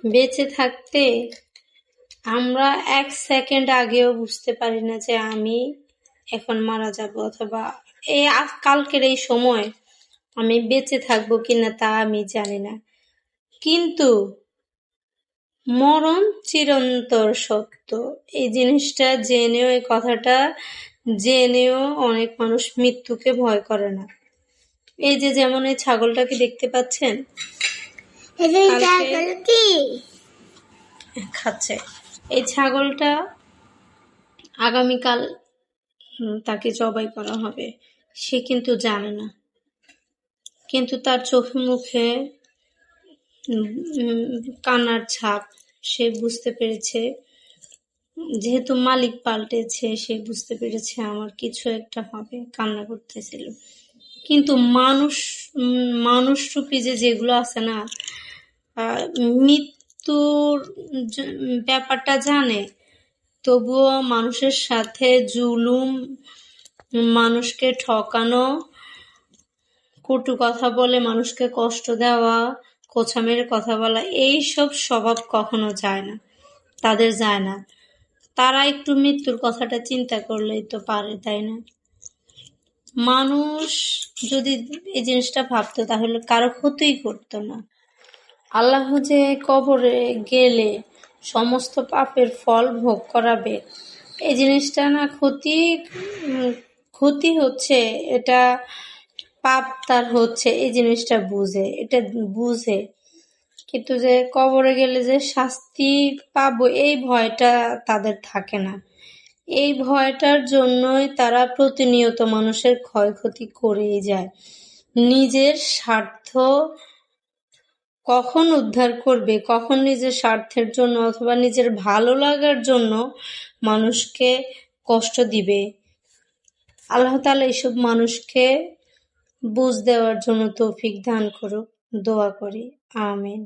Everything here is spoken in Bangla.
বেঁচে থাকতে আমরা 1 সেকেন্ড আগেও বুঝতে পারি না যে আমি এখন মারা যাব, অথবা কালকের এই সময় আমি বেঁচে থাকবো কিনা তা আমি জানি না। কিন্তু মরণ চিরন্তর সত্য, এই জিনিসটা জেনেও, এই কথাটা জেনেও অনেক মানুষ মৃত্যুকে ভয় করে না। এই যে যেমন এই ছাগলটাকে দেখতে পাচ্ছেন, খাচ্ছে। এই ছাগলটা আগামীকাল তাকে জবাই করা হবে, সে কিন্তু জানে না, কিন্তু তার চোখে মুখে কান্নার ছাপ, সে বুঝতে পেরেছে, যেহেতু মালিক পাল্টেছে, সে বুঝতে পেরেছে আমার কিছু একটা হবে, কান্না করতেছিল। কিন্তু মানুষরূপী যেগুলো আছে না, মৃত্যুর ব্যাপারটা জানে, তবুও মানুষের সাথে জুলুম, মানুষকে ঠকানো, কটু কথা বলে মানুষকে কষ্ট দেওয়া, কোছামের কথা বলা, এইসব স্বভাব কখনো যায় না, তাদের যায় না। তারা একটু মৃত্যুর কথাটা চিন্তা করলেই তো পারে, তাই না? মানুষ যদি এই জিনিসটা ভাবতো তাহলে কারো ক্ষতিই করতো না। আল্লাহ যে কবরে গেলে সমস্ত পাপের ফল ভোগ করাবে, এই জিনিসটা না ক্ষতি হচ্ছে, এটা পাপ তার হচ্ছে, এই জিনিসটা বুঝে, কিন্তু যে কবরে গেলে যে শাস্তি পাবো এই ভয়টা তাদের থাকে না। এই ভয়টার জন্যই তারা প্রতিনিয়ত মানুষের ক্ষয়ক্ষতি করেই যায়। নিজের স্বার্থ কখন উদ্ধার করবে, কখন নিজের স্বার্থের জন্য অথবা নিজের ভালো লাগার জন্য মানুষকে কষ্ট দিবে, আল্লাহ তাআলা এইসব মানুষকে বুঝ দেওয়ার জন্য তৌফিক দান করুক, দোয়া করি, আমিন।